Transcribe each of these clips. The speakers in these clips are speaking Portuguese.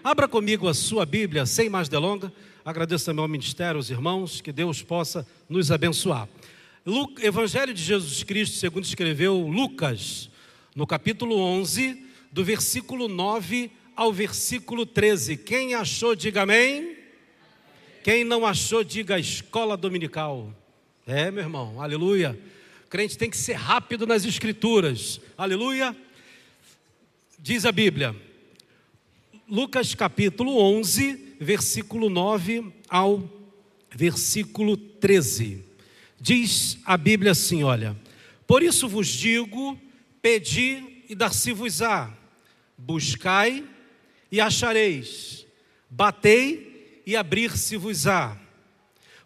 Abra comigo a sua Bíblia, sem mais delongas. Agradeço também ao ministério, aos irmãos, que Deus possa nos abençoar. Evangelho de Jesus Cristo, segundo escreveu Lucas, no capítulo 11, do versículo 9 ao versículo 13. Quem achou, diga amém. Quem não achou, diga escola dominical. Meu irmão, aleluia. O crente tem que ser rápido nas escrituras, aleluia. Diz a Bíblia, Lucas capítulo 11, versículo 9 ao versículo 13. Diz a Bíblia assim, olha: por isso vos digo, pedi e dar-se-vos-á, buscai e achareis, batei e abrir-se-vos-á.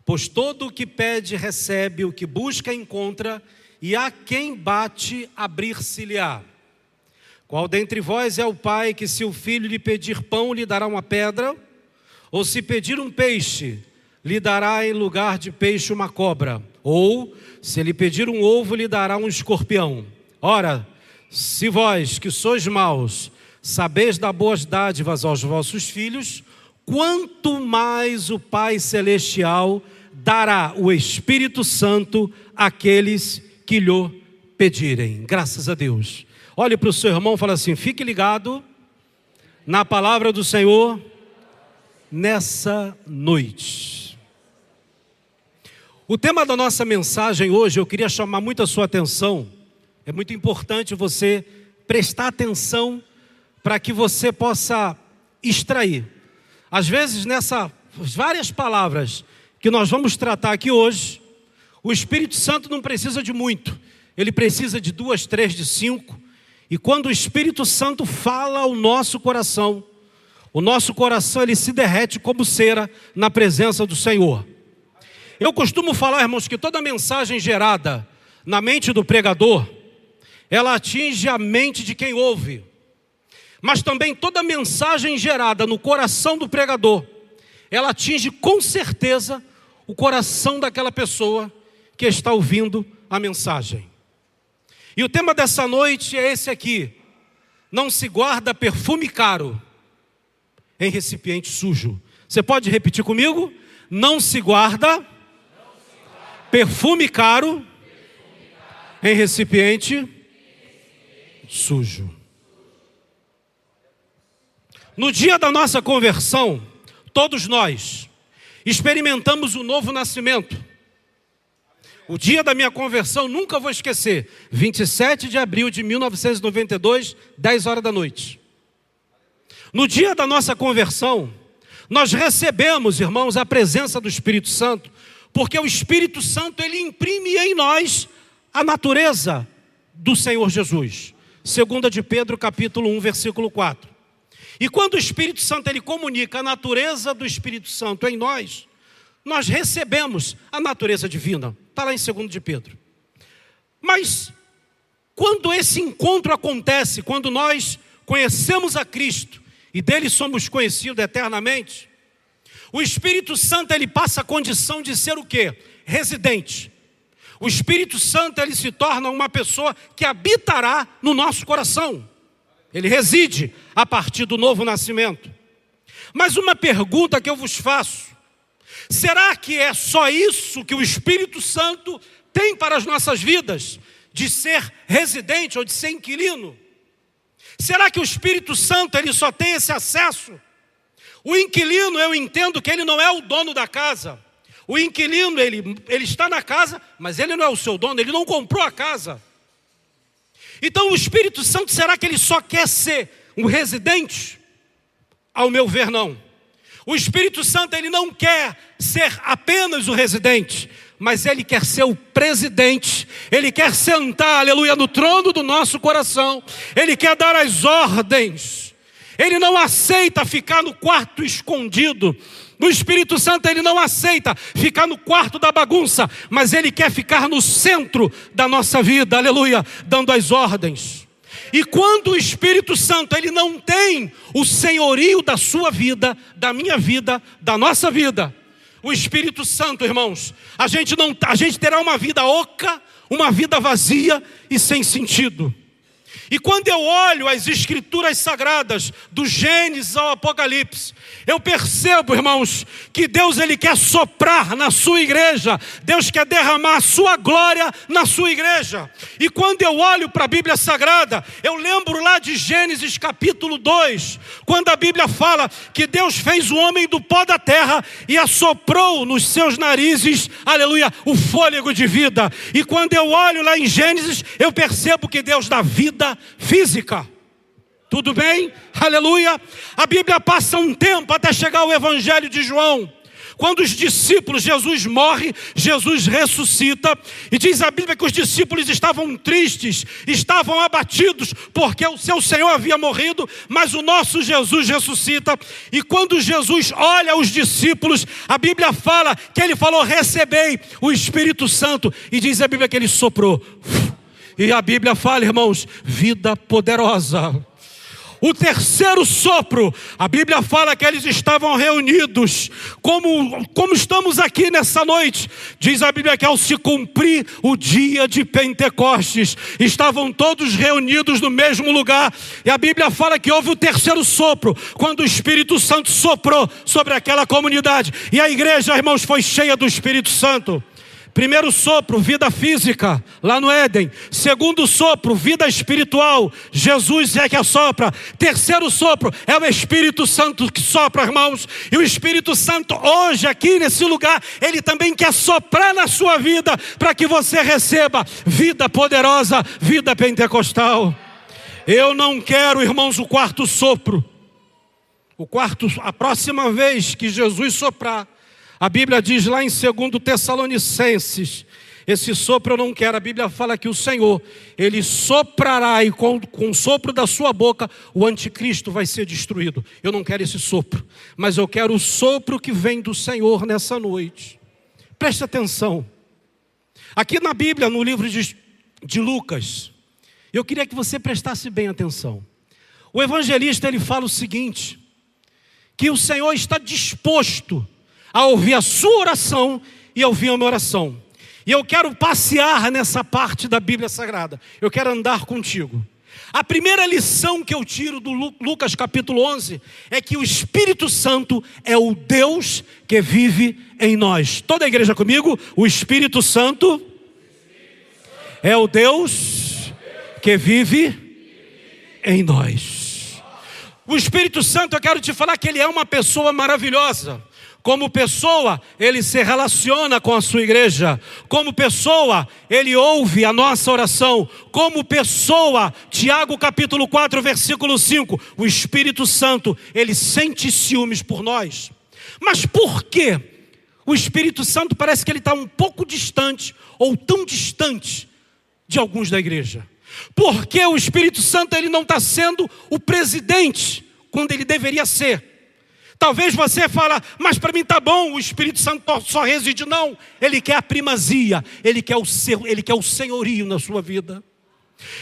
Pois todo o que pede recebe, o que busca encontra, e a quem bate abrir-se-lhe-á. Qual dentre vós é o pai que, se o filho lhe pedir pão, lhe dará uma pedra? Ou se pedir um peixe, lhe dará em lugar de peixe uma cobra? Ou, se lhe pedir um ovo, lhe dará um escorpião? Ora, se vós, que sois maus, sabeis dar boas dádivas aos vossos filhos, quanto mais o Pai Celestial dará o Espírito Santo àqueles que lhe pedirem. Graças a Deus. Olhe para o seu irmão e fala assim: fique ligado na palavra do Senhor nessa noite. O tema da nossa mensagem hoje, eu queria chamar muito a sua atenção. É muito importante você prestar atenção para que você possa extrair. Às vezes, nessas várias palavras que nós vamos tratar aqui hoje, o Espírito Santo não precisa de muito. Ele precisa de 2, 3, de 5. E quando o Espírito Santo fala ao nosso coração, o nosso coração ele se derrete como cera na presença do Senhor. Eu costumo falar, irmãos, que toda mensagem gerada na mente do pregador, ela atinge a mente de quem ouve. Mas também toda mensagem gerada no coração do pregador, ela atinge com certeza o coração daquela pessoa que está ouvindo a mensagem. E o tema dessa noite é esse aqui: não se guarda perfume caro em recipiente sujo. Você pode repetir comigo? Não se guarda perfume caro em recipiente sujo. No dia da nossa conversão, todos nós experimentamos o novo nascimento. O dia da minha conversão, nunca vou esquecer, 27 de abril de 1992, 10 horas da noite. No dia da nossa conversão, nós recebemos, irmãos, a presença do Espírito Santo, porque o Espírito Santo, ele imprime em nós a natureza do Senhor Jesus. 2 de Pedro, capítulo 1, versículo 4. E quando o Espírito Santo ele comunica a natureza do Espírito Santo em nós, nós recebemos a natureza divina. Está lá em 2 de Pedro. Mas quando esse encontro acontece, quando nós conhecemos a Cristo e dele somos conhecidos eternamente, o Espírito Santo ele passa a condição de ser o quê? Residente. O Espírito Santo ele se torna uma pessoa que habitará no nosso coração. Ele reside a partir do novo nascimento. Mas uma pergunta que eu vos faço: será que é só isso que o Espírito Santo tem para as nossas vidas? De ser residente ou de ser inquilino? Será que o Espírito Santo ele só tem esse acesso? O inquilino, eu entendo que ele não é o dono da casa. O inquilino, ele está na casa, mas ele não é o seu dono, ele não comprou a casa. Então o Espírito Santo, será que ele só quer ser um residente? Ao meu ver, não. O Espírito Santo, ele não quer ser apenas o residente, mas ele quer ser o presidente. Ele quer sentar, aleluia, no trono do nosso coração. Ele quer dar as ordens. Ele não aceita ficar no quarto escondido. O Espírito Santo, ele não aceita ficar no quarto da bagunça, mas ele quer ficar no centro da nossa vida, aleluia, dando as ordens. E quando o Espírito Santo ele não tem o senhorio da sua vida, da minha vida, da nossa vida, o Espírito Santo, irmãos, a gente terá uma vida oca, uma vida vazia e sem sentido. E quando eu olho as escrituras sagradas, do Gênesis ao Apocalipse, eu percebo, irmãos, que Deus ele quer soprar na sua igreja. Deus quer derramar a sua glória na sua igreja. E quando eu olho para a Bíblia Sagrada, eu lembro lá de Gênesis capítulo 2, quando a Bíblia fala que Deus fez o homem do pó da terra e assoprou nos seus narizes, aleluia, o fôlego de vida. E quando eu olho lá em Gênesis, eu percebo que Deus dá vida física. Tudo bem? Aleluia. A Bíblia passa um tempo até chegar ao Evangelho de João. Quando os discípulos, Jesus morre, Jesus ressuscita. E diz a Bíblia que os discípulos estavam tristes, estavam abatidos, porque o seu Senhor havia morrido, mas o nosso Jesus ressuscita. E quando Jesus olha os discípulos, a Bíblia fala que ele falou: recebei o Espírito Santo. E diz a Bíblia que ele soprou. E a Bíblia fala, irmãos, vida poderosa. O terceiro sopro, a Bíblia fala que eles estavam reunidos, como estamos aqui nessa noite. Diz a Bíblia que ao se cumprir o dia de Pentecostes, estavam todos reunidos no mesmo lugar. E a Bíblia fala que houve o terceiro sopro, quando o Espírito Santo soprou sobre aquela comunidade. E a igreja, irmãos, foi cheia do Espírito Santo. Primeiro sopro, vida física, lá no Éden. Segundo sopro, vida espiritual. Jesus é que assopra. Terceiro sopro, é o Espírito Santo que sopra, irmãos. E o Espírito Santo hoje aqui nesse lugar, ele também quer soprar na sua vida, para que você receba vida poderosa, vida pentecostal. Eu não quero, irmãos, o quarto sopro. A próxima vez que Jesus soprar, a Bíblia diz lá em 2 Tessalonicenses, esse sopro eu não quero. A Bíblia fala que o Senhor, ele soprará, e com o sopro da sua boca, o anticristo vai ser destruído. Eu não quero esse sopro, mas eu quero o sopro que vem do Senhor nessa noite. Preste atenção. Aqui na Bíblia, no livro de Lucas, eu queria que você prestasse bem atenção. O evangelista, ele fala o seguinte, que o Senhor está disposto a ouvir a sua oração e a ouvir a minha oração. E eu quero passear nessa parte da Bíblia Sagrada. Eu quero andar contigo. A primeira lição que eu tiro do Lucas capítulo 11 é que o Espírito Santo é o Deus que vive em nós. Toda a igreja comigo? O Espírito Santo é o Deus que vive em nós. O Espírito Santo, eu quero te falar que ele é uma pessoa maravilhosa. Como pessoa, ele se relaciona com a sua igreja. Como pessoa, ele ouve a nossa oração. Como pessoa, Tiago capítulo 4, versículo 5. O Espírito Santo, ele sente ciúmes por nós. Mas por quê? O Espírito Santo parece que ele está um pouco distante, ou tão distante, de alguns da igreja. Porque o Espírito Santo, ele não está sendo o presidente, quando ele deveria ser. Talvez você fale, mas para mim está bom, o Espírito Santo só reside. Não, ele quer a primazia, ele quer o senhorio na sua vida.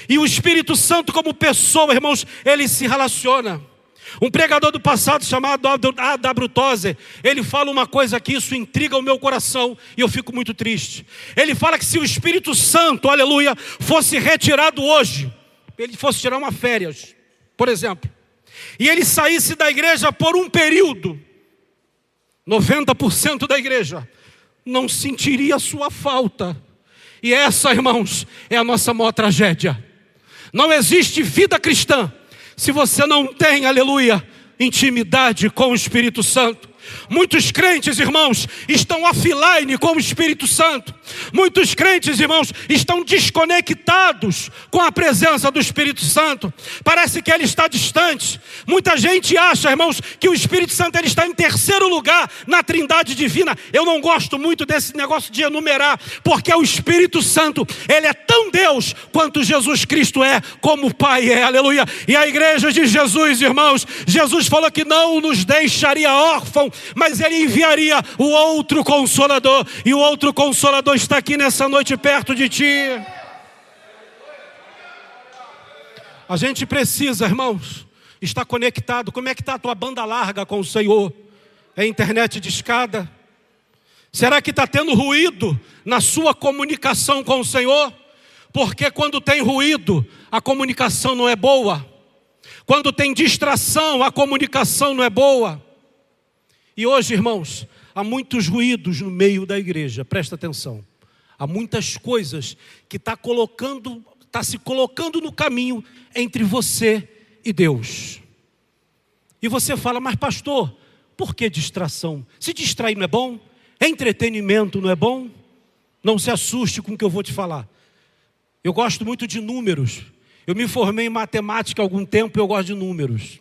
E o Espírito Santo como pessoa, irmãos, ele se relaciona. Um pregador do passado chamado A.W. Tozer, ele fala uma coisa que isso intriga o meu coração e eu fico muito triste. Ele fala que se o Espírito Santo, aleluia, fosse retirado hoje, ele fosse tirar uma férias, por exemplo, e ele saísse da igreja por um período, 90% da igreja não sentiria a sua falta. E essa, irmãos, é a nossa maior tragédia. Não existe vida cristã se você não tem, aleluia, intimidade com o Espírito Santo. Muitos crentes, irmãos, estão offline com o Espírito Santo. Muitos crentes, irmãos, estão desconectados com a presença do Espírito Santo. Parece que ele está distante. Muita gente acha, irmãos, que o Espírito Santo ele está em terceiro lugar na Trindade Divina. Eu não gosto muito desse negócio de enumerar, porque o Espírito Santo, ele é tão Deus quanto Jesus Cristo é, como o Pai é, aleluia. E a igreja de Jesus, irmãos, Jesus falou que não nos deixaria órfão, mas ele enviaria o outro Consolador. E o outro Consolador está aqui nessa noite perto de ti. A gente precisa, irmãos, estar conectado. Como é que está a tua banda larga com o Senhor? É internet de escada? Será que está tendo ruído na sua comunicação com o Senhor? Porque quando tem ruído, a comunicação não é boa. Quando tem distração, a comunicação não é boa. E hoje, irmãos, há muitos ruídos no meio da igreja, presta atenção. Há muitas coisas que está se colocando no caminho entre você e Deus. E você fala, mas pastor, por que distração? Se distrair não é bom? Entretenimento não é bom? Não se assuste com o que eu vou te falar. Eu gosto muito de números. Eu me formei em matemática há algum tempo e eu gosto de números.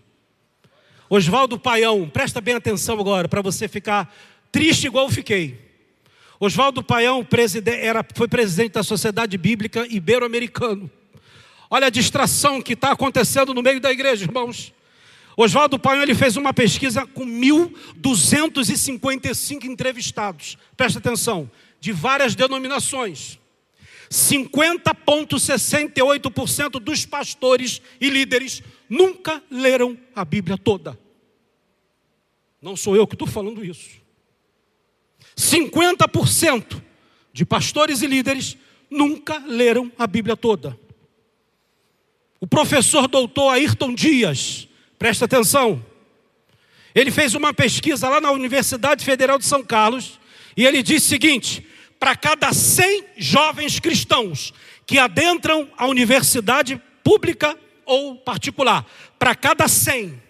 Oswaldo Paião, presta bem atenção agora, para você ficar triste igual eu fiquei. Oswaldo Paião foi presidente da Sociedade Bíblica Ibero-Americana. Olha a distração que está acontecendo no meio da igreja, irmãos. Oswaldo Paião, ele fez uma pesquisa com 1.255 entrevistados. Presta atenção, de várias denominações. 50,68% dos pastores e líderes nunca leram a Bíblia toda. Não sou eu que estou falando isso. 50% de pastores e líderes nunca leram a Bíblia toda. O professor doutor Ayrton Dias, presta atenção, ele fez uma pesquisa lá na Universidade Federal de São Carlos e ele disse o seguinte: para cada 100 jovens cristãos que adentram a universidade pública ou particular, para cada 100,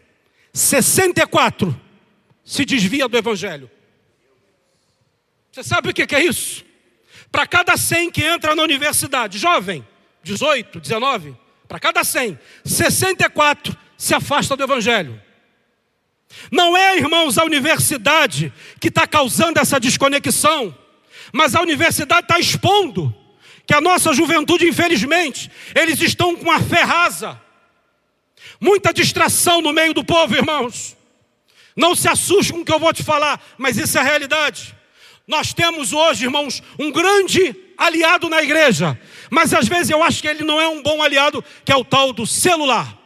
64 se desvia do evangelho. Você sabe o que é isso? Para cada 100 que entra na universidade, jovem, 18, 19, para cada 100, 64 se afasta do evangelho. Não é, irmãos, a universidade que está causando essa desconexão, mas a universidade está expondo que a nossa juventude, infelizmente, eles estão com a fé rasa. Muita distração no meio do povo, irmãos. Não se assuste com o que eu vou te falar, mas isso é a realidade. Nós temos hoje, irmãos, um grande aliado na igreja, mas às vezes eu acho que ele não é um bom aliado, que é o tal do celular.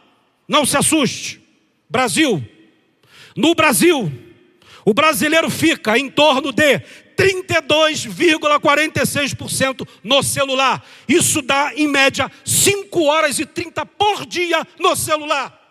Não se assuste. Brasil. No Brasil, o brasileiro fica em torno de 32,46% no celular. Isso dá, em média, 5 horas e 30 por dia no celular.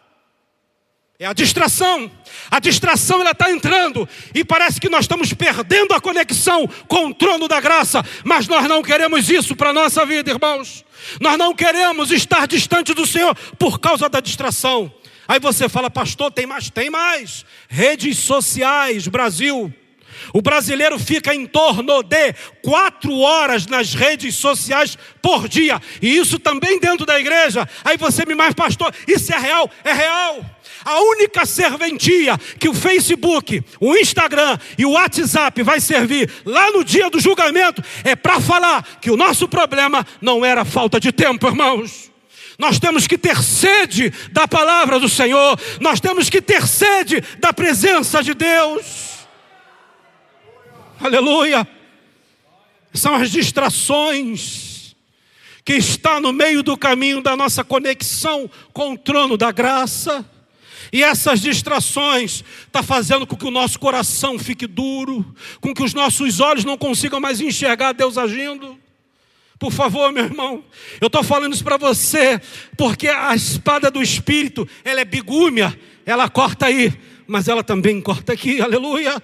É a distração. A distração, ela está entrando e parece que nós estamos perdendo a conexão com o trono da graça. Mas nós não queremos isso para a nossa vida, irmãos. Nós não queremos estar distante do Senhor por causa da distração. Aí você fala, pastor, tem mais? Tem mais. Redes sociais, Brasil. O brasileiro fica em torno de 4 horas nas redes sociais por dia. E isso também dentro da igreja. Aí você me diz, pastor, isso é real? É real. A única serventia que o Facebook, o Instagram e o WhatsApp vai servir lá no dia do julgamento é para falar que o nosso problema não era falta de tempo, irmãos. Nós temos que ter sede da palavra do Senhor. Nós temos que ter sede da presença de Deus. Aleluia. São as distrações que estão no meio do caminho da nossa conexão com o trono da graça. E essas distrações estão fazendo com que o nosso coração fique duro, com que os nossos olhos não consigam mais enxergar Deus agindo. Por favor, meu irmão, eu estou falando isso para você, porque a espada do Espírito, ela é bigúmia, ela corta aí, mas ela também corta aqui, aleluia.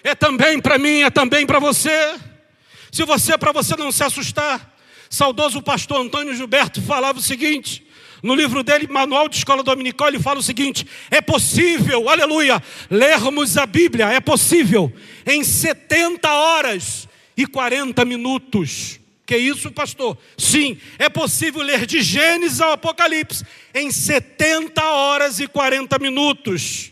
É também para mim, é também para você. Para você não se assustar, saudoso pastor Antônio Gilberto falava o seguinte, no livro dele, Manual de Escola Dominical, ele fala o seguinte: é possível, aleluia, lermos a Bíblia, é possível, em 70 horas e 40 minutos. Que isso, pastor? Sim, é possível ler de Gênesis ao Apocalipse em 70 horas e 40 minutos.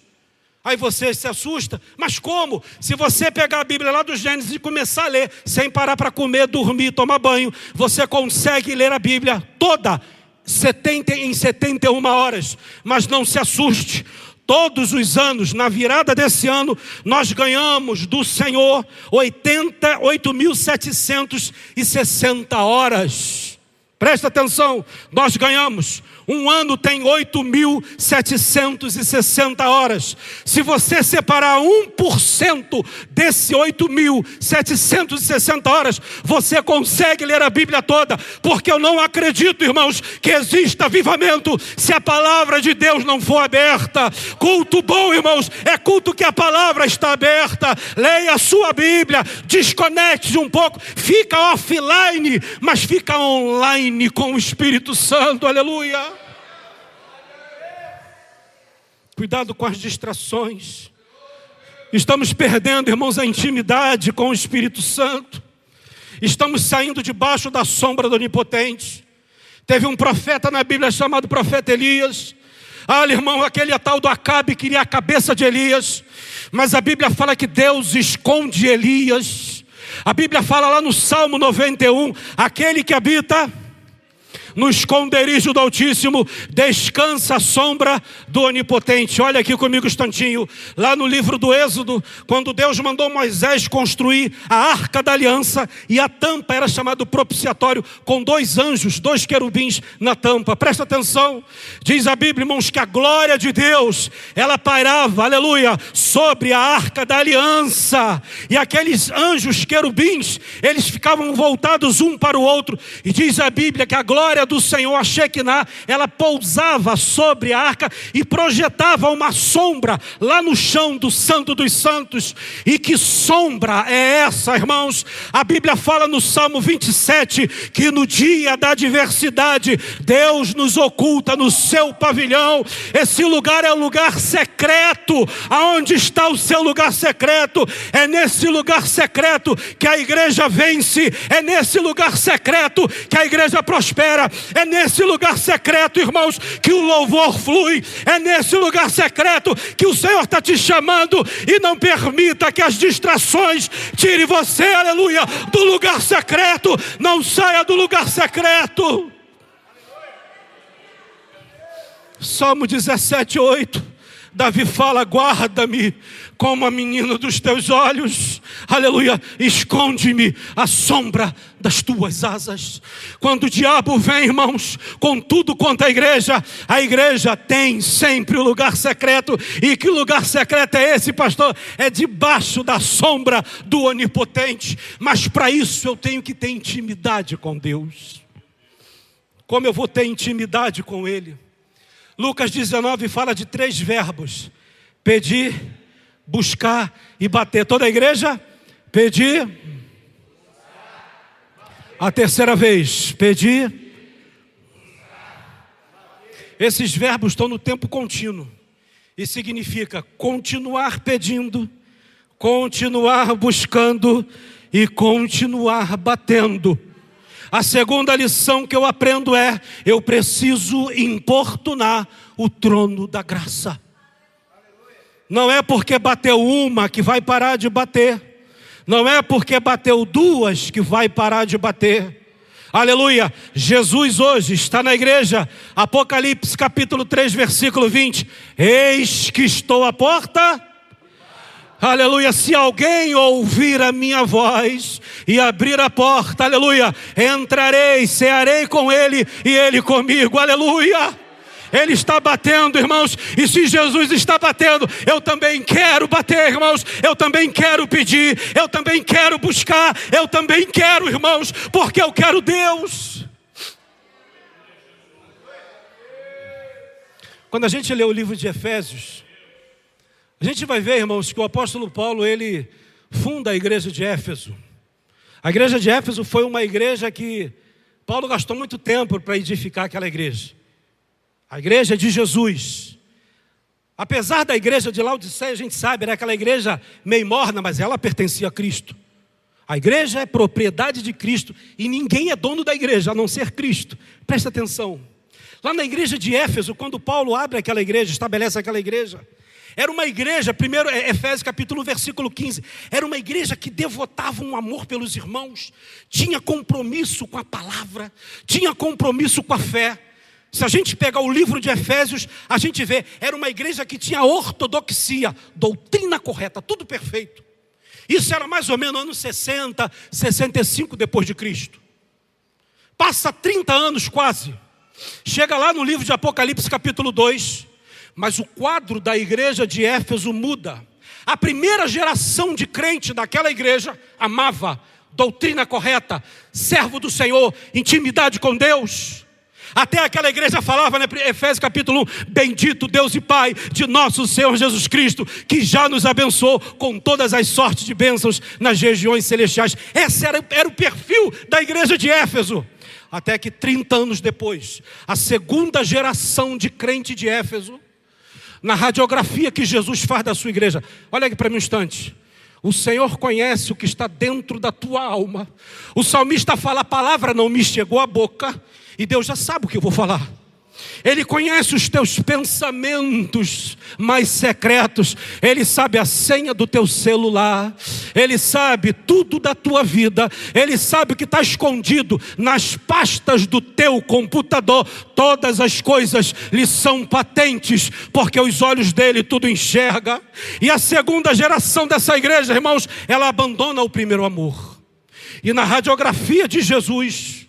Aí você se assusta, mas como? Se você pegar a Bíblia lá do Gênesis e começar a ler, sem parar para comer, dormir, tomar banho, você consegue ler a Bíblia toda em 71 horas. Mas não se assuste. Todos os anos, na virada desse ano, nós ganhamos do Senhor 88.760 horas. Presta atenção, nós ganhamos Um ano tem 8.760 horas. Se você separar 1% desse 8.760 horas, você consegue ler a Bíblia toda. Porque eu não acredito, irmãos, que exista avivamento se a palavra de Deus não for aberta. Culto bom, irmãos, é culto que a palavra está aberta. Leia a sua Bíblia, desconecte um pouco, fica offline, mas fica online com o Espírito Santo, aleluia. Cuidado com as distrações. Estamos perdendo, irmãos, a intimidade com o Espírito Santo. Estamos saindo debaixo da sombra do Onipotente. Teve um profeta na Bíblia chamado profeta Elias. Irmão, aquele tal do Acabe queria a cabeça de Elias. Mas a Bíblia fala que Deus esconde Elias. A Bíblia fala lá no Salmo 91, aquele que habita no esconderijo do Altíssimo, descansa à sombra do Onipotente. Olha aqui comigo um instantinho, lá no livro do Êxodo, quando Deus mandou Moisés construir a Arca da Aliança, e a tampa era chamado propiciatório, com 2 anjos, 2 querubins na tampa. Presta atenção, diz a Bíblia, irmãos, que a glória de Deus, ela pairava, aleluia, sobre a Arca da Aliança, e aqueles anjos querubins, eles ficavam voltados um para o outro, e diz a Bíblia que a glória do Senhor, a Shekinah, ela pousava sobre a arca e projetava uma sombra lá no chão do Santo dos Santos. E que sombra é essa, irmãos? A Bíblia fala no Salmo 27 que no dia da adversidade Deus nos oculta no seu pavilhão. Esse lugar é um lugar secreto. Aonde está o seu lugar secreto? É nesse lugar secreto que a igreja vence, é nesse lugar secreto que a igreja prospera. É nesse lugar secreto, irmãos, que o louvor flui. É nesse lugar secreto que o Senhor está te chamando. E não permita que as distrações tirem você, aleluia, do lugar secreto. Não saia do lugar secreto. Salmo 17:8. Davi fala: guarda-me como a menina dos teus olhos, aleluia, esconde-me à sombra das tuas asas. Quando o diabo vem, irmãos, com tudo contra a igreja tem sempre o lugar secreto. E que lugar secreto é esse, pastor? É debaixo da sombra do Onipotente. Mas para isso eu tenho que ter intimidade com Deus. Como eu vou ter intimidade com Ele? Lucas 19 fala de 3 verbos: pedir, buscar e bater. Toda a igreja? Pedir. A terceira vez, pedir. Esses verbos estão no tempo contínuo. E significa continuar pedindo, continuar buscando e continuar batendo. A segunda lição que eu aprendo é: eu preciso importunar o trono da graça. Não é porque bateu uma que vai parar de bater. Não é porque bateu 2 que vai parar de bater. Aleluia. Jesus hoje está na igreja. Apocalipse capítulo 3, versículo 20. Eis que estou à porta. Aleluia, se alguém ouvir a minha voz e abrir a porta, aleluia, entrarei, cearei com ele e ele comigo, aleluia. Ele está batendo, irmãos, e se Jesus está batendo, eu também quero bater, irmãos, eu também quero pedir, eu também quero buscar, eu também quero, irmãos, porque eu quero Deus. Quando a gente lê o livro de Efésios, a gente vai ver, irmãos, que o apóstolo Paulo, ele funda a igreja de Éfeso. A igreja de Éfeso foi uma igreja que Paulo gastou muito tempo para edificar aquela igreja. A igreja de Jesus. Apesar da igreja de Laodiceia, a gente sabe, era aquela igreja meio morna, mas ela pertencia a Cristo. A igreja é propriedade de Cristo e ninguém é dono da igreja, a não ser Cristo. Presta atenção. Lá na igreja de Éfeso, quando Paulo abre aquela igreja, estabelece aquela igreja, era uma igreja, primeiro Efésios capítulo versículo 15, era uma igreja que devotava um amor pelos irmãos, tinha compromisso com a palavra, tinha compromisso com a fé. Se a gente pegar o livro de Efésios, a gente vê, era uma igreja que tinha ortodoxia, doutrina correta, tudo perfeito. Isso era mais ou menos anos 60, 65 depois de Cristo. Passa 30 anos quase. Chega lá no livro de Apocalipse capítulo 2, mas o quadro da igreja de Éfeso muda. A primeira geração de crente daquela igreja amava doutrina correta, servo do Senhor, intimidade com Deus. Até aquela igreja falava, né, Efésios capítulo 1, bendito Deus e Pai de nosso Senhor Jesus Cristo, que já nos abençoou com todas as sortes de bênçãos nas regiões celestiais. Esse era o perfil da igreja de Éfeso. Até que 30 anos depois, a segunda geração de crente de Éfeso, na radiografia que Jesus faz da sua igreja, olha aqui para mim um instante. O Senhor conhece o que está dentro da tua alma. O salmista fala, a palavra não me chegou à boca, e Deus já sabe o que eu vou falar. Ele conhece os teus pensamentos mais secretos. Ele sabe a senha do teu celular. Ele sabe tudo da tua vida. Ele sabe o que está escondido nas pastas do teu computador. Todas as coisas lhe são patentes, porque os olhos dele tudo enxerga. E a segunda geração dessa igreja, irmãos, ela abandona o primeiro amor. E na radiografia de Jesus,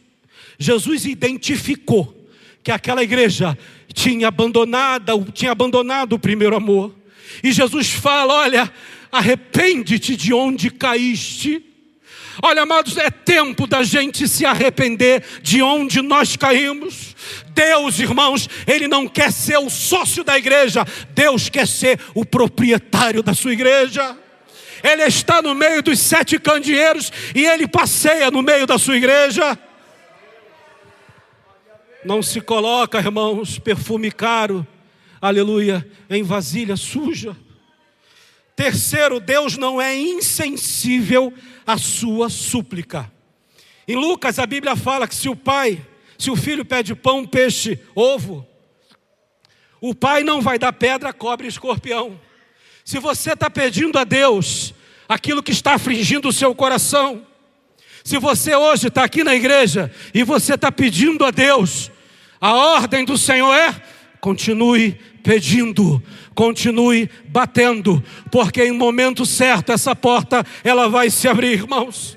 Jesus identificou que aquela igreja tinha abandonado o primeiro amor. E Jesus fala, olha, arrepende-te de onde caíste. Olha, amados, é tempo da gente se arrepender de onde nós caímos. Deus, irmãos, Ele não quer ser o sócio da igreja. Deus quer ser o proprietário da sua igreja. Ele está no meio dos 7 candeeiros e Ele passeia no meio da sua igreja. Não se coloca, irmãos, perfume caro, aleluia, em vasilha suja. Terceiro, Deus não é insensível à sua súplica. Em Lucas a Bíblia fala que se o filho pede pão, peixe, ovo, o pai não vai dar pedra, cobra e escorpião. Se você está pedindo a Deus aquilo que está afligindo o seu coração, se você hoje está aqui na igreja e você está pedindo a Deus, a ordem do Senhor é: continue pedindo, continue batendo, porque em momento certo essa porta ela vai se abrir, irmãos.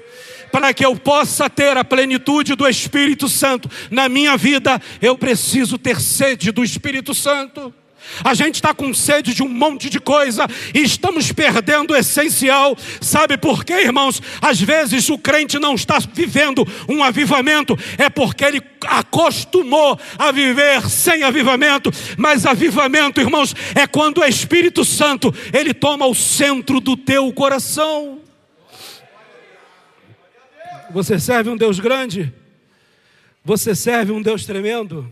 Para que eu possa ter a plenitude do Espírito Santo na minha vida, eu preciso ter sede do Espírito Santo. A gente está com sede de um monte de coisa e estamos perdendo o essencial. Sabe por quê, irmãos? Às vezes o crente não está vivendo um avivamento, é porque ele acostumou a viver sem avivamento. Mas avivamento, irmãos, é quando o Espírito Santo ele toma o centro do teu coração. Você serve um Deus grande? Você serve um Deus tremendo?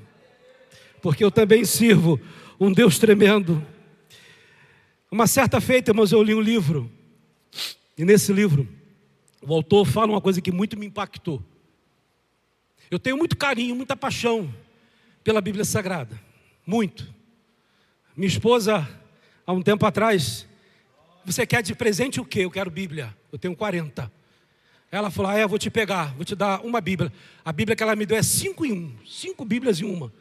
Porque eu também sirvo um Deus tremendo. Uma certa feita, irmãos, eu li um livro. E nesse livro, o autor fala uma coisa que muito me impactou. Eu tenho muito carinho, muita paixão pela Bíblia Sagrada. Muito. Minha esposa, há um tempo atrás, você quer de presente o quê? Eu quero Bíblia. Eu tenho 40. Ela falou, eu vou te pegar, vou te dar uma Bíblia. A Bíblia que ela me deu é 5 em 1. 5 Bíblias em uma.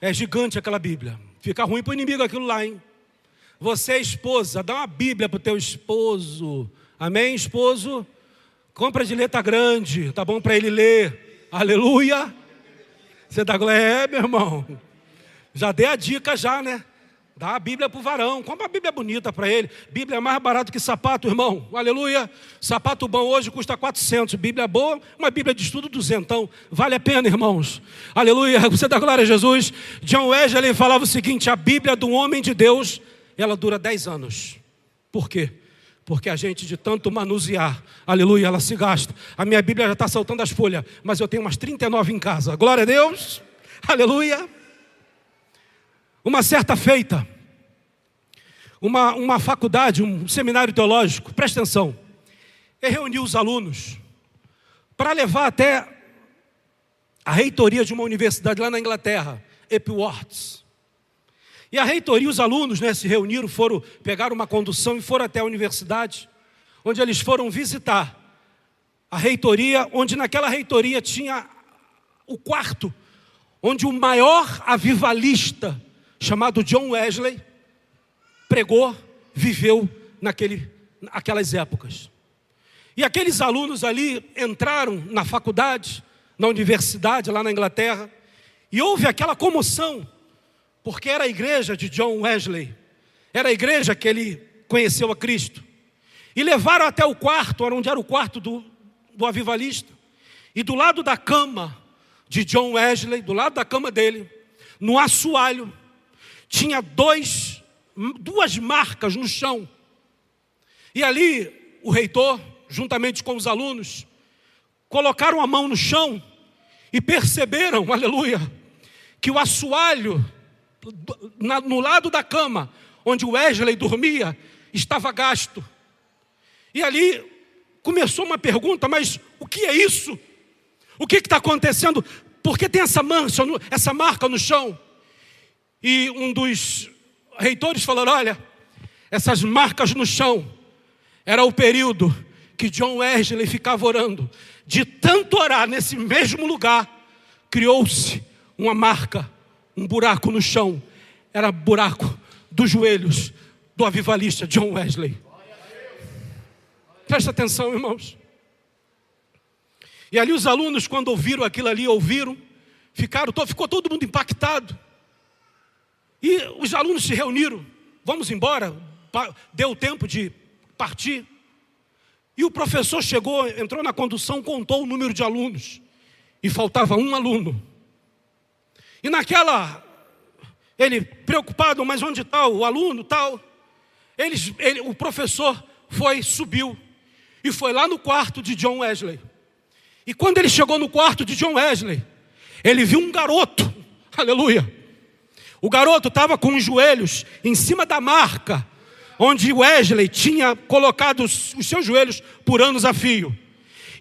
É gigante aquela Bíblia. Fica ruim para o inimigo aquilo lá, hein? Você, esposa, dá uma Bíblia para o teu esposo. Amém, esposo? Compra de letra grande, tá bom para ele ler. Aleluia. Você dá glória, meu irmão. Já dei a dica já, né? Dá a Bíblia para o varão. Compra uma Bíblia bonita para ele. Bíblia é mais barato que sapato, irmão. Aleluia. Sapato bom hoje custa 400. Bíblia boa, uma Bíblia de estudo 200. Vale a pena, irmãos. Aleluia. Você dá glória a Jesus. John Wesley falava o seguinte: a Bíblia do homem de Deus, ela dura 10 anos. Por quê? Porque a gente de tanto manusear, aleluia, ela se gasta. A minha Bíblia já está saltando as folhas, mas eu tenho umas 39 em casa. Glória a Deus. Aleluia. Uma certa feita, uma faculdade, um seminário teológico, presta atenção, ele reuniu os alunos para levar até a reitoria de uma universidade lá na Inglaterra, Epworth. E a reitoria, os alunos, né, se reuniram, pegaram uma condução e foram até a universidade, onde eles foram visitar a reitoria, onde naquela reitoria tinha o quarto, onde o maior avivalista, chamado John Wesley, pregou, viveu naquelas épocas. E aqueles alunos ali entraram na faculdade, na universidade, lá na Inglaterra, E houve aquela comoção, porque era a igreja de John Wesley, era a igreja que ele conheceu a Cristo. E levaram até o quarto, onde era o quarto do avivalista. E do lado da cama de John Wesley, do lado da cama dele, no assoalho, tinha duas marcas no chão. E ali o reitor, juntamente com os alunos, colocaram a mão no chão e perceberam, aleluia, que o assoalho no lado da cama, onde Wesley dormia, estava gasto. E ali começou uma pergunta: mas o que é isso? O que está acontecendo? Por que tem essa marca no chão? E um dos reitores falou: olha, essas marcas no chão era o período que John Wesley ficava orando. De tanto orar nesse mesmo lugar, criou-se uma marca, um buraco no chão. Era buraco dos joelhos do avivalista John Wesley. Presta atenção, irmãos. E ali os alunos, quando ouviram aquilo ali, ficou todo mundo impactado. E os alunos se reuniram: vamos embora, deu tempo de partir. E o professor chegou, entrou na condução, contou o número de alunos. E faltava um aluno. E ele preocupado: mas onde está o aluno, tal? O professor subiu e foi lá no quarto de John Wesley. E quando ele chegou no quarto de John Wesley, ele viu um garoto, aleluia. O garoto estava com os joelhos em cima da marca onde Wesley tinha colocado os seus joelhos por anos a fio.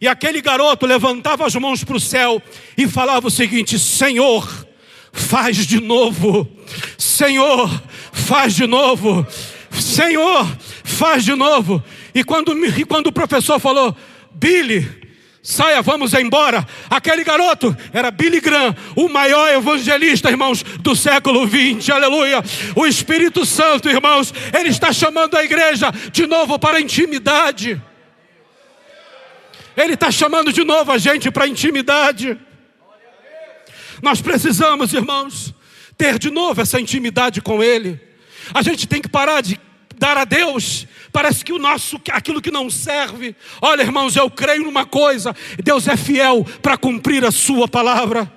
E aquele garoto levantava as mãos para o céu e falava o seguinte: Senhor, faz de novo. Senhor, faz de novo. Senhor, faz de novo. E quando o professor falou: Billy, saia, vamos embora, aquele garoto era Billy Graham, o maior evangelista, irmãos, do século 20, aleluia. O Espírito Santo, irmãos, ele está chamando a igreja de novo para a intimidade. Ele está chamando de novo a gente para a intimidade. Nós precisamos, irmãos, ter de novo essa intimidade com Ele. A gente tem que parar de dar a Deus, parece que aquilo que não serve. Olha, irmãos, eu creio numa coisa: Deus é fiel para cumprir a sua palavra.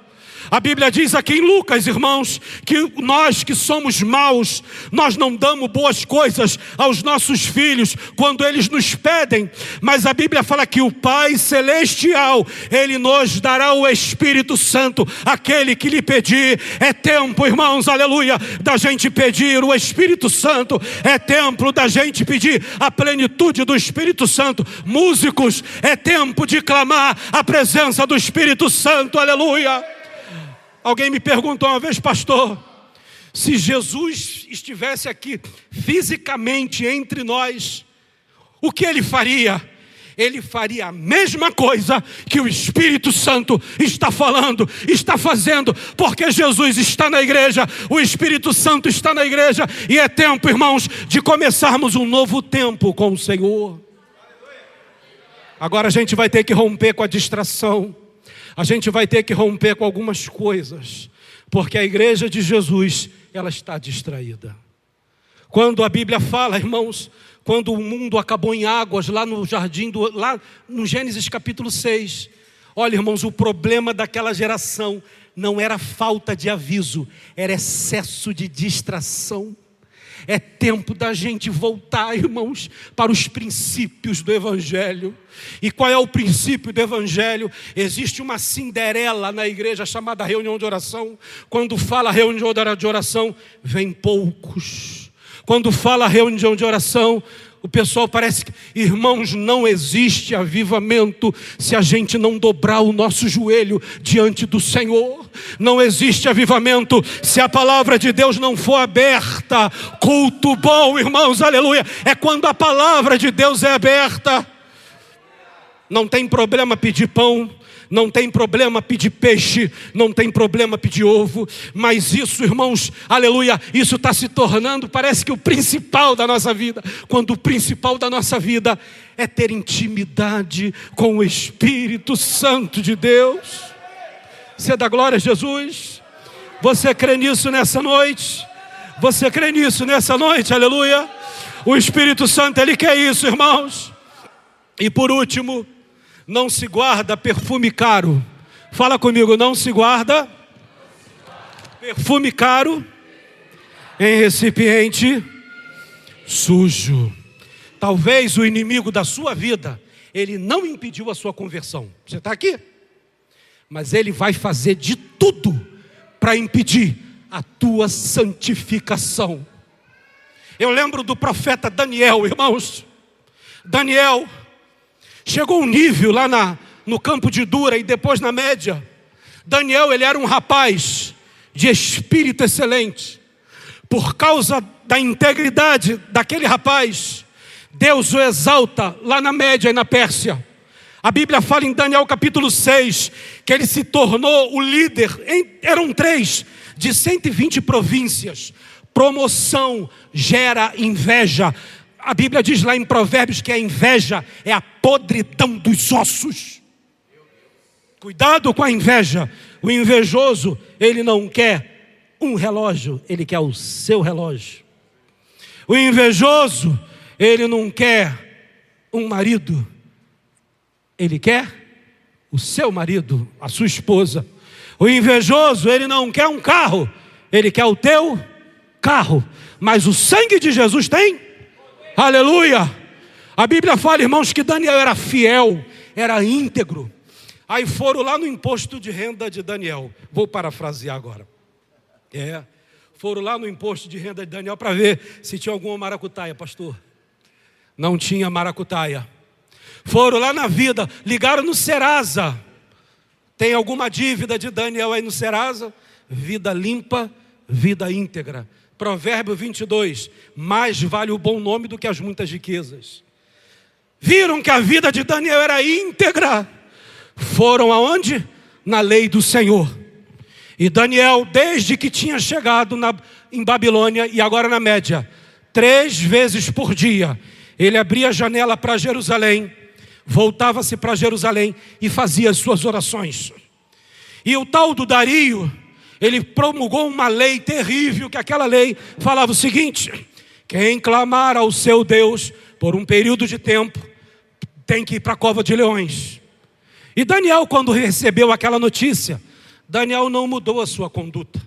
A Bíblia diz aqui em Lucas, irmãos, que nós que somos maus, nós não damos boas coisas aos nossos filhos quando eles nos pedem. Mas a Bíblia fala que o Pai Celestial, Ele nos dará o Espírito Santo, aquele que lhe pedir. É tempo, irmãos, aleluia, da gente pedir o Espírito Santo. É tempo da gente pedir a plenitude do Espírito Santo. Músicos, é tempo de clamar a presença do Espírito Santo, aleluia. Alguém me perguntou uma vez: pastor, se Jesus estivesse aqui fisicamente entre nós, o que Ele faria? Ele faria a mesma coisa que o Espírito Santo está falando, está fazendo, porque Jesus está na igreja, o Espírito Santo está na igreja, e é tempo, irmãos, de começarmos um novo tempo com o Senhor. Agora a gente vai ter que romper com a distração. A gente vai ter que romper com algumas coisas, porque a igreja de Jesus, ela está distraída. Quando a Bíblia fala, irmãos, quando o mundo acabou em águas, lá no jardim, lá no Gênesis capítulo 6. Olha, irmãos, o problema daquela geração não era falta de aviso, era excesso de distração. É tempo da gente voltar, irmãos, para os princípios do Evangelho. E qual é o princípio do Evangelho? Existe uma Cinderela na igreja chamada reunião de oração. Quando fala reunião de oração, vem poucos. Quando fala reunião de oração, o pessoal parece que, irmãos, não existe avivamento se a gente não dobrar o nosso joelho diante do Senhor. Não existe avivamento se a palavra de Deus não for aberta. Culto bom, irmãos, aleluia, é quando a palavra de Deus é aberta. Não tem problema pedir pão, não tem problema pedir peixe, não tem problema pedir ovo, mas isso, irmãos, aleluia, isso está se tornando, parece que o principal da nossa vida, quando o principal da nossa vida é ter intimidade com o Espírito Santo de Deus. Você dá glória a Jesus? Você crê nisso nessa noite? Você crê nisso nessa noite? Aleluia. O Espírito Santo, Ele quer isso, irmãos. E por último, não se guarda perfume caro. Fala comigo, não se guarda perfume caro em recipiente sujo. Talvez o inimigo da sua vida, ele não impediu a sua conversão. Você está aqui? Mas ele vai fazer de tudo para impedir a tua santificação. Eu lembro do profeta Daniel, irmãos. Daniel chegou um nível lá no campo de Dura e depois na Média. Daniel, ele era um rapaz de espírito excelente. Por causa da integridade daquele rapaz, Deus o exalta lá na Média e na Pérsia. A Bíblia fala em Daniel capítulo 6, que ele se tornou o líder, eram 3, de 120 províncias. Promoção gera inveja. A Bíblia diz lá em Provérbios que a inveja é a podridão dos ossos. Cuidado com a inveja. O invejoso, ele não quer um relógio, ele quer o seu relógio. O invejoso, ele não quer um marido, ele quer o seu marido, a sua esposa. O invejoso, ele não quer um carro, ele quer o teu carro. Mas o sangue de Jesus tem? Aleluia! A Bíblia fala, irmãos, que Daniel era fiel, era íntegro. Aí foram lá no imposto de renda de Daniel. Vou parafrasear agora. Foram lá no imposto de renda de Daniel para ver se tinha alguma maracutaia, pastor. Não tinha maracutaia. Foram lá na vida, ligaram no Serasa. Tem alguma dívida de Daniel aí no Serasa? Vida limpa, vida íntegra. Provérbio 22, mais vale o bom nome do que as muitas riquezas. Viram que a vida de Daniel era íntegra. Foram aonde? Na lei do Senhor. E Daniel, desde que tinha chegado em Babilônia e agora na Média, 3 vezes por dia, ele abria a janela para Jerusalém, voltava-se para Jerusalém e fazia as suas orações. E o tal do Dario, ele promulgou uma lei terrível, que aquela lei falava o seguinte: quem clamar ao seu Deus por um período de tempo, tem que ir para a cova de leões. E Daniel, quando recebeu aquela notícia, Daniel não mudou a sua conduta.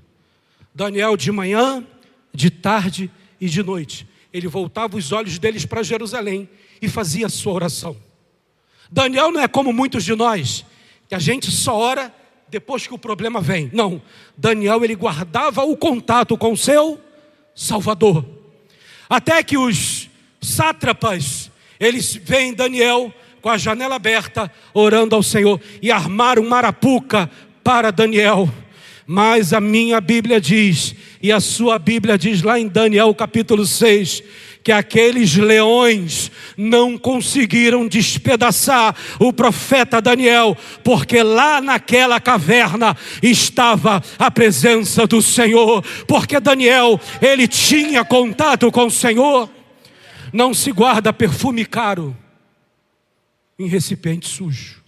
Daniel, de manhã, de tarde e de noite, ele voltava os olhos deles para Jerusalém e fazia a sua oração. Daniel não é como muitos de nós, que a gente só ora depois que o problema vem. Não, Daniel, ele guardava o contato com o seu Salvador. Até que os sátrapas, eles veem Daniel com a janela aberta, orando ao Senhor, e armaram uma arapuca para Daniel. Mas a minha Bíblia diz, e a sua Bíblia diz lá em Daniel capítulo 6, que aqueles leões não conseguiram despedaçar o profeta Daniel, porque lá naquela caverna estava a presença do Senhor, porque Daniel, ele tinha contato com o Senhor. Não se guarda perfume caro em recipiente sujo.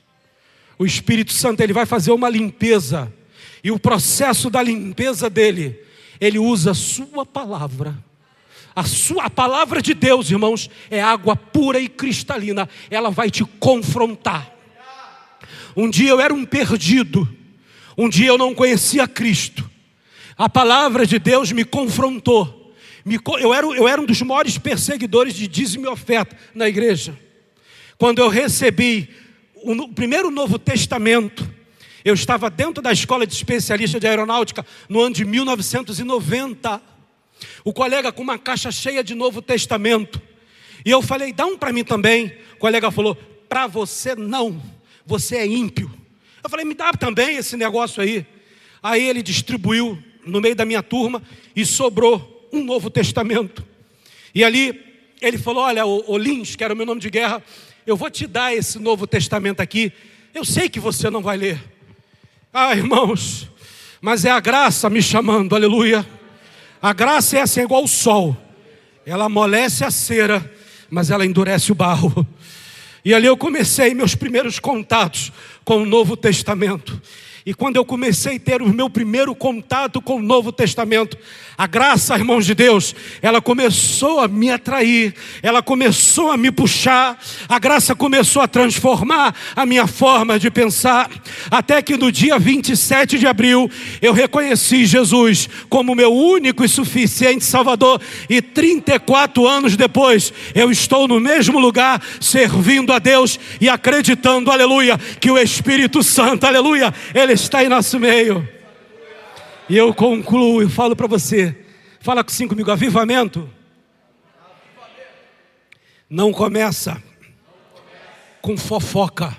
O Espírito Santo, ele vai fazer uma limpeza, e o processo da limpeza dele, ele usa a sua palavra. A palavra de Deus, irmãos, é água pura e cristalina. Ela vai te confrontar. Um dia eu era um perdido. Um dia eu não conhecia Cristo. A palavra de Deus me confrontou. Eu era um dos maiores perseguidores de dízimo e oferta na igreja. Quando eu recebi o primeiro Novo Testamento, eu estava dentro da escola de especialista de aeronáutica no ano de 1990. O colega com uma caixa cheia de Novo Testamento. E eu falei, dá um para mim também. O colega falou, para você não, você é ímpio. Eu falei, me dá também esse negócio aí. Aí ele distribuiu no meio da minha turma e sobrou um Novo Testamento. E ali ele falou, olha, o Lins, que era o meu nome de guerra, eu vou te dar esse Novo Testamento aqui. Eu sei que você não vai ler. Ah, irmãos, mas é a graça me chamando, aleluia. A graça é assim, igual o sol. Ela amolece a cera, mas ela endurece o barro. E ali eu comecei meus primeiros contatos com o Novo Testamento. E quando eu comecei a ter o meu primeiro contato com o Novo Testamento, a graça, irmãos de Deus, ela começou a me atrair, ela começou a me puxar, a graça começou a transformar a minha forma de pensar, até que no dia 27 de abril, eu reconheci Jesus como meu único e suficiente Salvador, e 34 anos depois, eu estou no mesmo lugar, servindo a Deus e acreditando, aleluia, que o Espírito Santo, aleluia, Ele está em nosso meio. E eu concluo e falo para você, fala assim comigo: avivamento não começa com fofoca,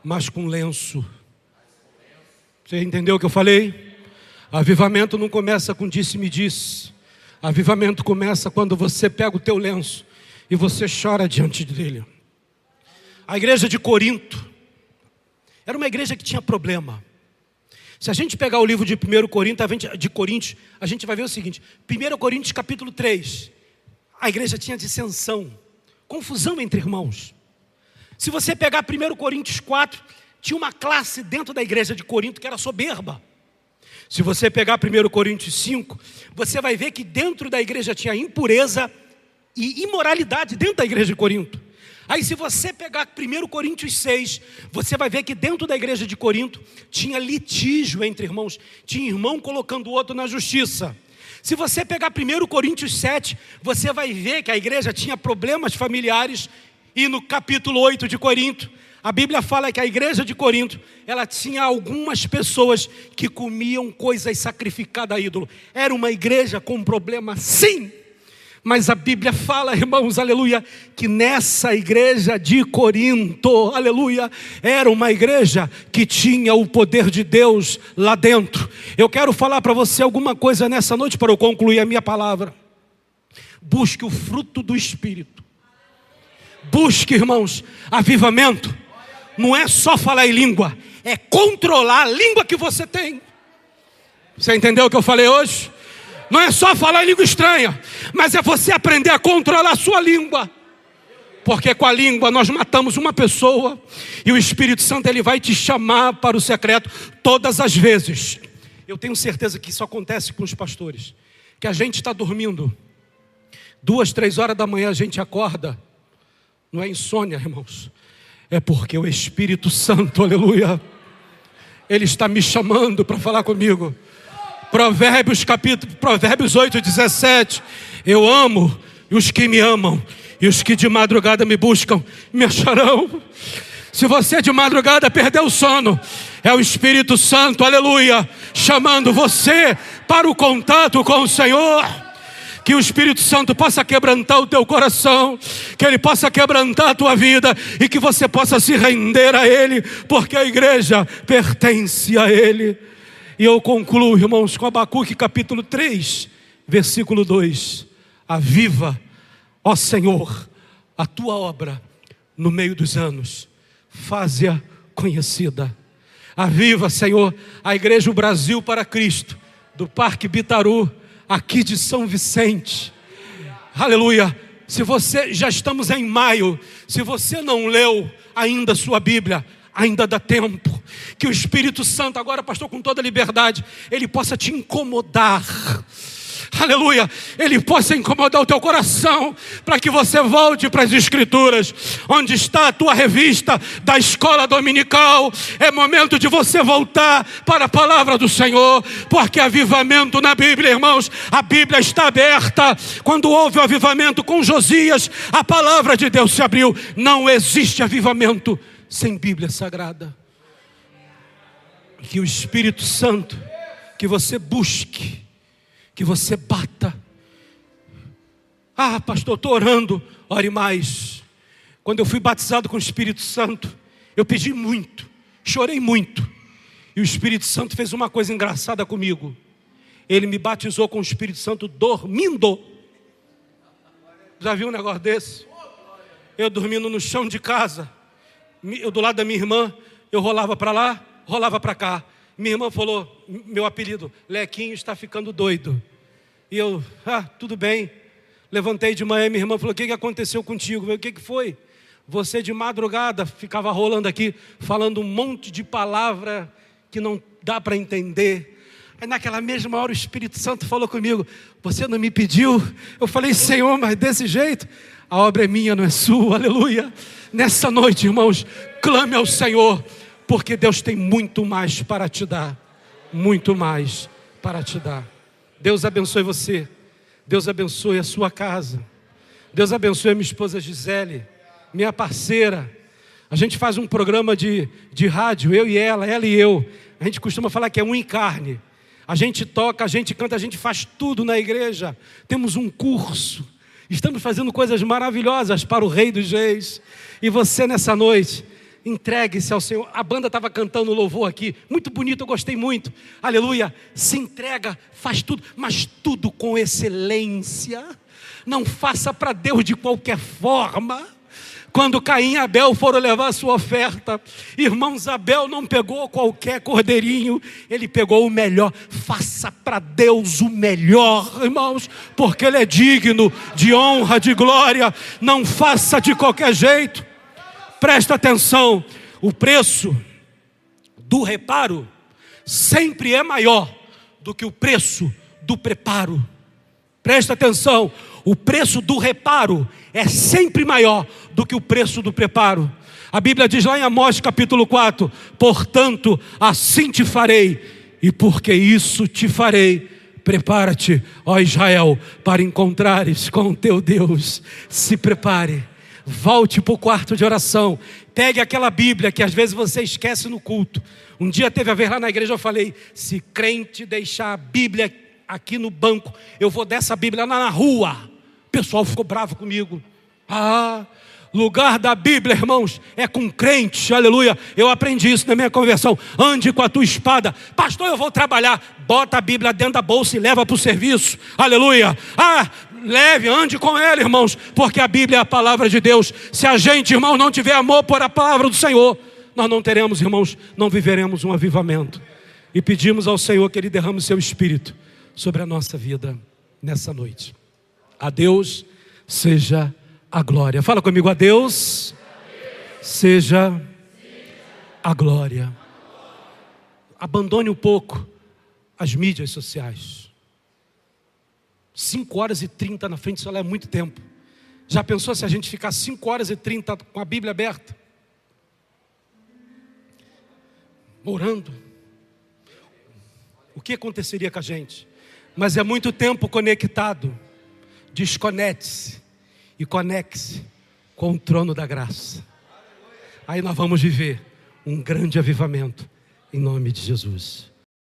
mas com lenço. Você entendeu o que eu falei? Avivamento não começa com disse-me-disse. Avivamento começa quando você pega o teu lenço e você chora diante dele. A igreja de Corinto era uma igreja que tinha problema. Se a gente pegar o livro de 1 Coríntios, a gente vai ver o seguinte: 1 Coríntios capítulo 3, a igreja tinha dissensão, confusão entre irmãos. Se você pegar 1 Coríntios 4, tinha uma classe dentro da igreja de Corinto que era soberba. Se você pegar 1 Coríntios 5, você vai ver que dentro da igreja tinha impureza e imoralidade dentro da igreja de Corinto. Aí se você pegar 1 Coríntios 6, você vai ver que dentro da igreja de Corinto tinha litígio entre irmãos, tinha irmão colocando o outro na justiça. Se você pegar 1 Coríntios 7, você vai ver que a igreja tinha problemas familiares, e no capítulo 8 de Corinto, a Bíblia fala que a igreja de Corinto, ela tinha algumas pessoas que comiam coisas sacrificadas a ídolo. Era uma igreja com problema, sim. Mas a Bíblia fala, irmãos, aleluia, que nessa igreja de Corinto, aleluia, era uma igreja que tinha o poder de Deus lá dentro. Eu quero falar para você alguma coisa nessa noite para eu concluir a minha palavra. Busque o fruto do Espírito. Busque, irmãos, avivamento. Não é só falar em língua, é controlar a língua que você tem. Você entendeu o que eu falei hoje? Não é só falar em língua estranha, mas é você aprender a controlar a sua língua. Porque com a língua nós matamos uma pessoa, e o Espírito Santo ele vai te chamar para o secreto todas as vezes. Eu tenho certeza que isso acontece com os pastores, que a gente está dormindo, 2, 3 horas da manhã a gente acorda. Não é insônia, irmãos, é porque o Espírito Santo, aleluia, ele está me chamando para falar comigo. Provérbios 8:17. Eu amo os que me amam, e os que de madrugada me buscam me acharão. Se você de madrugada perdeu o sono, é o Espírito Santo, aleluia, chamando você para o contato com o Senhor. Que o Espírito Santo possa quebrantar o teu coração, que Ele possa quebrantar a tua vida, e que você possa se render a Ele, porque a igreja pertence a Ele. E eu concluo, irmãos, com Abacuque capítulo 3, versículo 2. Aviva, ó Senhor, a tua obra no meio dos anos, faze-a conhecida. Aviva, Senhor, a igreja do Brasil para Cristo, do Parque Bitaru, aqui de São Vicente. Aleluia. Se você, já estamos em maio, se você não leu ainda a sua Bíblia, ainda dá tempo. Que o Espírito Santo agora, pastor, com toda liberdade, ele possa te incomodar. Aleluia, ele possa incomodar o teu coração, para que você volte para as Escrituras. Onde está a tua revista da escola dominical? É momento de você voltar para a palavra do Senhor, porque avivamento na Bíblia, irmãos, a Bíblia está aberta. Quando houve o avivamento com Josias, a palavra de Deus se abriu. Não existe avivamento sem Bíblia Sagrada. Que o Espírito Santo, que você busque, que você bata. Ah, pastor, estou orando. Ore mais. Quando eu fui batizado com o Espírito Santo, eu pedi muito, chorei muito, e o Espírito Santo fez uma coisa engraçada comigo. Ele me batizou com o Espírito Santo dormindo. Já viu um negócio desse? Eu dormindo no chão de casa, eu do lado da minha irmã, eu rolava para lá, rolava para cá. Minha irmã falou, meu apelido, Lequinho está ficando doido. E eu, tudo bem. Levantei de manhã, minha irmã falou, o que aconteceu contigo? Eu, o que foi? Você de madrugada ficava rolando aqui, falando um monte de palavra que não dá para entender. Aí naquela mesma hora o Espírito Santo falou comigo: você não me pediu? Eu falei: Senhor, mas desse jeito? A obra é minha, não é sua, aleluia. Nessa noite, irmãos, clame ao Senhor, porque Deus tem muito mais para te dar. Muito mais para te dar. Deus abençoe você. Deus abençoe a sua casa. Deus abençoe a minha esposa Gisele, minha parceira. A gente faz um programa de rádio, eu e ela e eu. A gente costuma falar que é um em carne. A gente toca, a gente canta, a gente faz tudo na igreja. Temos um curso. Estamos fazendo coisas maravilhosas para o Rei dos Reis. E você nessa noite, entregue-se ao Senhor. A banda estava cantando louvor aqui, muito bonito, eu gostei muito. Aleluia, se entrega, faz tudo, mas tudo com excelência. Não faça para Deus de qualquer forma. Quando Caim e Abel foram levar a sua oferta, irmãos, Abel não pegou qualquer cordeirinho, ele pegou o melhor. Faça para Deus o melhor, irmãos, porque Ele é digno de honra, de glória. Não faça de qualquer jeito. Presta atenção, o preço do reparo sempre é maior do que o preço do preparo. Presta atenção, o preço do reparo é sempre maior do que o preço do preparo. A Bíblia diz lá em Amós capítulo 4: portanto, assim te farei, e porque isso te farei, prepara-te, ó Israel, para encontrares com o teu Deus. Se prepare, volte para o quarto de oração, pegue aquela Bíblia que às vezes você esquece no culto. Um dia teve a ver lá na igreja, eu falei: se crente deixar a Bíblia aqui no banco, eu vou dessa Bíblia lá na rua. O pessoal ficou bravo comigo. Lugar da Bíblia, irmãos, é com crente, aleluia. Eu aprendi isso na minha conversão. Ande com a tua espada. Pastor, eu vou trabalhar. Bota a Bíblia dentro da bolsa e leva para o serviço, aleluia. Leve, ande com ela, irmãos, porque a Bíblia é a palavra de Deus. Se a gente, irmão, não tiver amor por a palavra do Senhor, nós não teremos, irmãos, não viveremos um avivamento. E pedimos ao Senhor que Ele derrame o seu Espírito sobre a nossa vida nessa noite. A Deus seja a glória. Fala comigo: a Deus seja a glória. Abandone um pouco as mídias sociais. 5h30 na frente do celular é muito tempo. Já pensou se a gente ficar 5h30 com a Bíblia aberta? Orando. O que aconteceria com a gente? Mas é muito tempo conectado. Desconecte-se e conecte-se com o trono da graça. Aí nós vamos viver um grande avivamento em nome de Jesus.